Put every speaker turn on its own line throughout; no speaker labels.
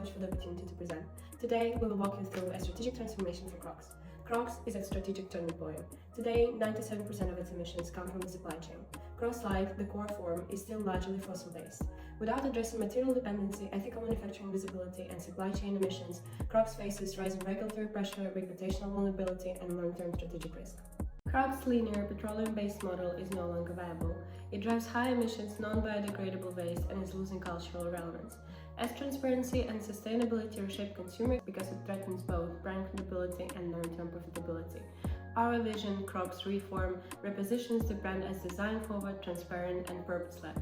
much for the opportunity to present. Today, we will walk you through a strategic transformation for Crocs. Crocs is a strategic turning point. Today, 97% of its emissions come from the supply chain. Crocs, like the core form, is still largely fossil-based. Without addressing material dependency, ethical manufacturing visibility, and supply chain emissions, Crocs faces rising regulatory pressure, reputational vulnerability, and long-term strategic risk. Crocs' linear petroleum-based model is no longer viable. It drives high emissions, non-biodegradable waste, and is losing cultural relevance. As transparency and sustainability reshape consumers because it threatens both brand credibility and long-term profitability. Our vision, Crocs Reform, repositions the brand as design-forward, transparent, and purpose-led.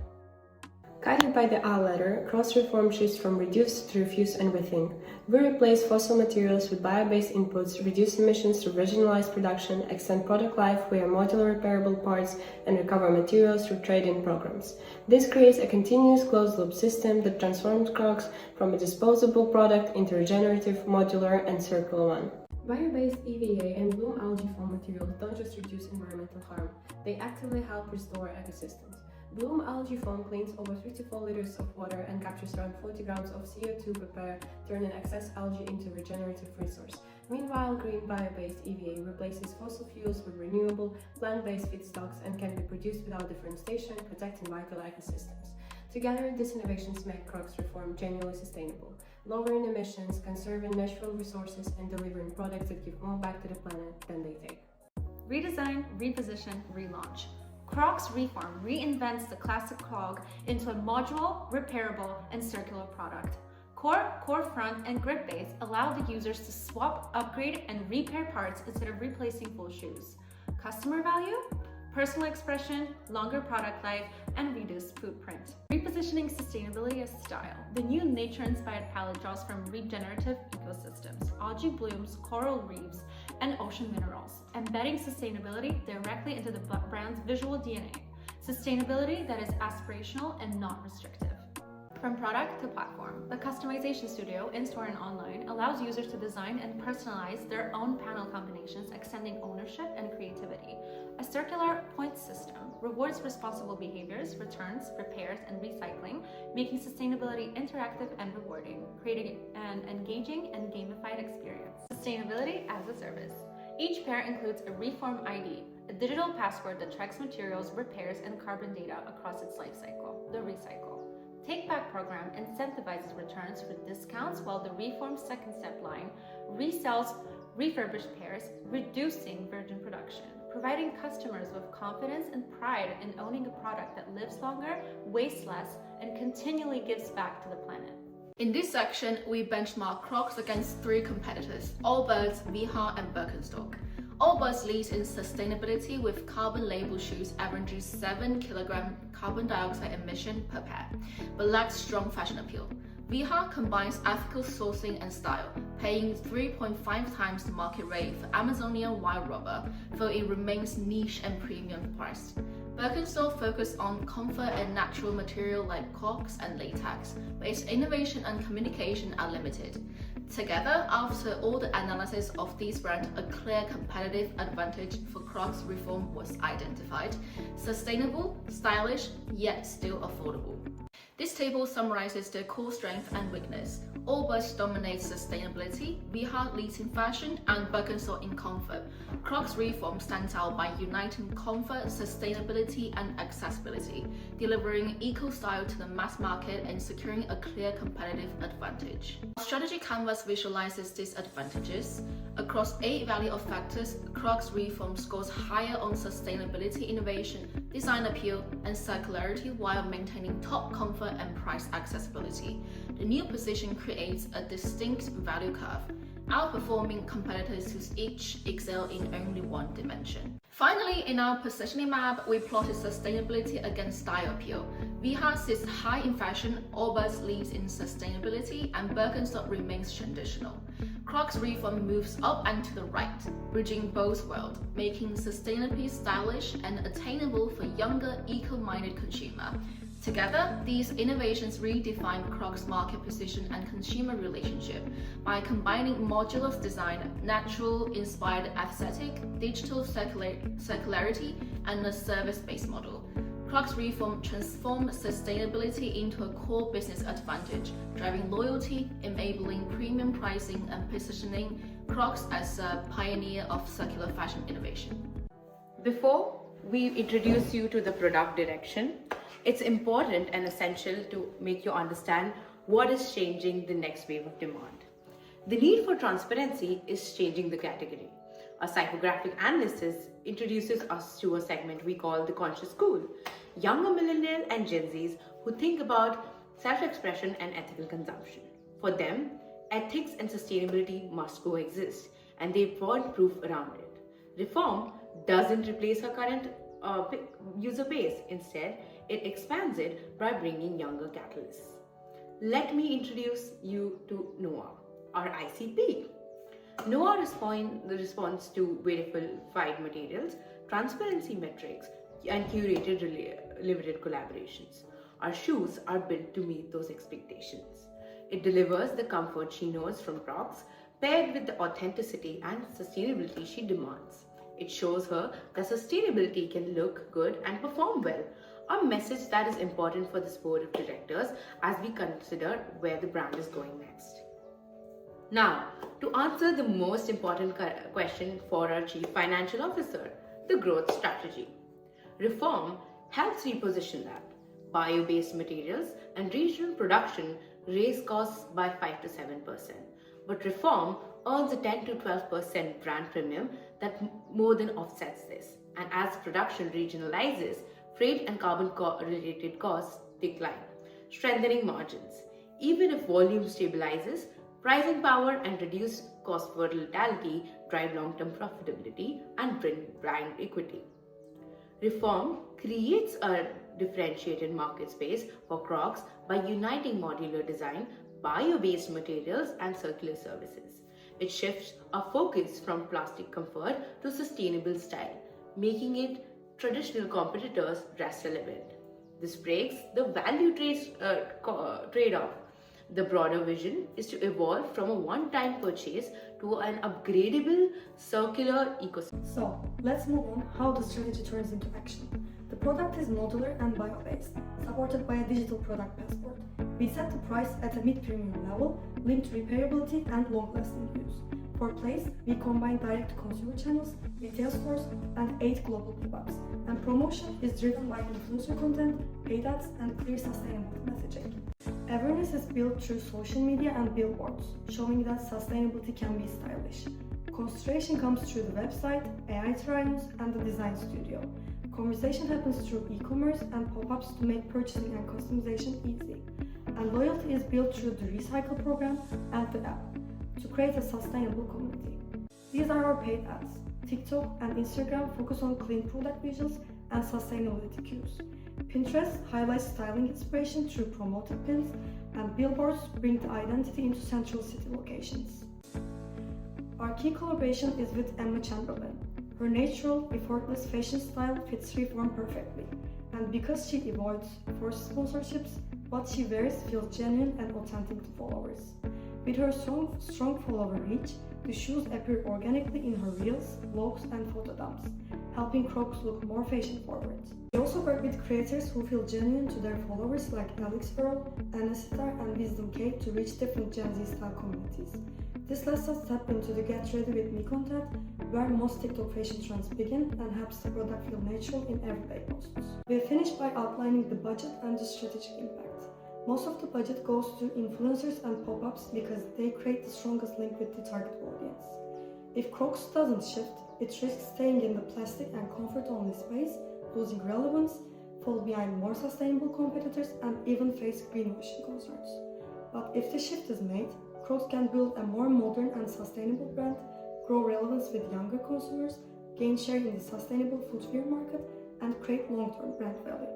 Guided by the R letter, Crocs Reform shifts from reduce to refuse and rethink. We replace fossil materials with bio-based inputs, reduce emissions through regionalized production, extend product life via modular repairable parts, and recover materials through trade-in programs. This creates a continuous closed-loop system that transforms Crocs from a disposable product into regenerative, modular, and circular one. Bio-based EVA and bloom algae foam materials don't just reduce environmental harm, they actively help restore ecosystems. Bloom algae foam cleans over 3 to 4 liters of water and captures around 40 grams of CO2 per pair, turning excess algae into a regenerative resource. Meanwhile, green bio-based EVA replaces fossil fuels with renewable, plant-based feedstocks and can be produced without deforestation, protecting vital ecosystems. Together, these innovations make Crocs Reform genuinely sustainable, lowering emissions, conserving natural resources, and delivering products that give more back to the planet than they take.
Redesign, reposition, relaunch. Crocs Reform reinvents the classic clog into a modular, repairable, and circular product. Core front, and grip base allow the users to swap, upgrade, and repair parts instead of replacing full shoes. Customer value? Personal expression, longer product life, and reduced footprint. Repositioning sustainability as style. The new nature-inspired palette draws from regenerative ecosystems, algae blooms, coral reefs, and ocean minerals, embedding sustainability directly into the brand's visual DNA. Sustainability that is aspirational and not restrictive. From product to platform, the customization studio, in-store and online, allows users to design and personalize their own panel combinations, extending ownership and creativity. A circular point system rewards responsible behaviors, returns, repairs, and recycling, making sustainability interactive and rewarding, creating an engaging and gamified experience. Sustainability as a service. Each pair includes a Reform ID, a digital password that tracks materials, repairs, and carbon data across its life cycle, the recycle. Take-back program incentivizes returns with discounts, while the Reform second step line resells refurbished pairs, reducing virgin production, providing customers with confidence and pride in owning a product that lives longer, wastes less, and continually gives back to the planet.
In this section, we benchmark Crocs against 3 competitors, Allbirds, Viha, and Birkenstock. Allbirds leads in sustainability with carbon label shoes averaging 7 kg carbon dioxide emission per pair, but lacks strong fashion appeal. Viha combines ethical sourcing and style, paying 3.5 times the market rate for Amazonian wild rubber, though it remains niche and premium priced. Birkenstock focused on comfort and natural material like corks and latex, but its innovation and communication are limited. Together, after all the analysis of these brands, a clear competitive advantage for Crocs Reform was identified: sustainable, stylish, yet still affordable. This table summarizes their core strength and weakness. Allbirds dominates sustainability, Viha leads in fashion, and Birkenstock in comfort. Crocs Reform stands out by uniting comfort, sustainability, and accessibility, delivering eco-style to the mass market and securing a clear competitive advantage. Our strategy canvas visualizes these advantages. Across 8 value of factors, Crocs Reform scores higher on sustainability innovation, design appeal, and circularity while maintaining top comfort and price accessibility. The new position creates a distinct value curve, outperforming competitors who each excel in only one dimension. Finally, in our positioning map, we plotted sustainability against style appeal. Viha sits high in fashion, Allbirds leads in sustainability, and Birkenstock remains traditional. Crocs Reform moves up and to the right, bridging both worlds, making sustainability stylish and attainable for younger, eco-minded consumer. Together, these innovations redefine Crocs' market position and consumer relationship by combining modular design, natural-inspired aesthetic, digital circularity, and a service-based model. Crocs Reform transforms sustainability into a core business advantage, driving loyalty, enabling premium pricing, and positioning Crocs as a pioneer of circular fashion innovation.
Before we introduce you to the product direction, it's important and essential to make you understand what is changing the next wave of demand. The need for transparency is changing the category. A psychographic analysis introduces us to a segment we call the conscious school, younger millennials and Gen Zs who think about self-expression and ethical consumption. For them, ethics and sustainability must coexist, and they want proof around it. Reform doesn't replace our current user base. Instead, it expands it by bringing younger catalysts. Let me introduce you to Noah, our ICP. Noah responds to verified materials, transparency metrics, and curated limited collaborations. Our shoes are built to meet those expectations. It delivers the comfort she knows from Crocs, paired with the authenticity and sustainability she demands. It shows her that sustainability can look good and perform well, a message that is important for this board of directors as we consider where the brand is going next. Now, to answer the most important question for our Chief Financial Officer, the growth strategy. Reform helps reposition that. Bio-based materials and regional production raise costs by 5 to 7%. But Reform earns a 10 to 12% brand premium that more than offsets this. And as production regionalizes, freight and carbon-related costs decline, strengthening margins. Even if volume stabilizes, pricing power and reduced cost volatility drive long-term profitability and bring brand equity. Reform creates a differentiated market space for Crocs by uniting modular design, bio-based materials, and circular services. It shifts our focus from plastic comfort to sustainable style, making it traditional competitors less relevant. This breaks the value trade-off. The broader vision is to evolve from a one-time purchase to an upgradable circular ecosystem.
So, let's move on how the strategy turns into action. The product is modular and bio-based, supported by a digital product passport. We set the price at a mid-premium level, linked to repairability and long-lasting use. For place, we combine direct-to-consumer channels, retail stores, and 8 global pop-ups. And promotion is driven by influencer content, paid ads, and clear sustainability messaging. Awareness is built through social media and billboards, showing that sustainability can be stylish. Concentration comes through the website, AI try-ons, and the design studio. Conversation happens through e-commerce and pop-ups to make purchasing and customization easy. And loyalty is built through the recycle program and the app to create a sustainable community. These are our paid ads. TikTok and Instagram focus on clean product visuals and sustainability cues. Pinterest highlights styling inspiration through promoted pins, and billboards bring the identity into central city locations. Our key collaboration is with Emma Chamberlain. Her natural, effortless fashion style fits Reform perfectly, and because she avoids forced sponsorships, what she wears feels genuine and authentic to followers. With her strong follower reach, the shoes appear organically in her reels, vlogs, and photo dumps, helping Crocs look more fashion-forward. We also work with creators who feel genuine to their followers like Alex Earl, Anastar, and Wisdom K to reach different Gen Z style communities. This lets us tap into the Get Ready With Me content, where most TikTok fashion trends begin, and helps the product feel natural in everyday posts. We'll finish by outlining the budget and the strategic impact. Most of the budget goes to influencers and pop-ups because they create the strongest link with the target audience. If Crocs doesn't shift, it risks staying in the plastic and comfort-only space, losing relevance, fall behind more sustainable competitors, and even face greenwashing concerns. But if the shift is made, Crocs can build a more modern and sustainable brand, grow relevance with younger consumers, gain share in the sustainable footwear market, and create long-term brand value.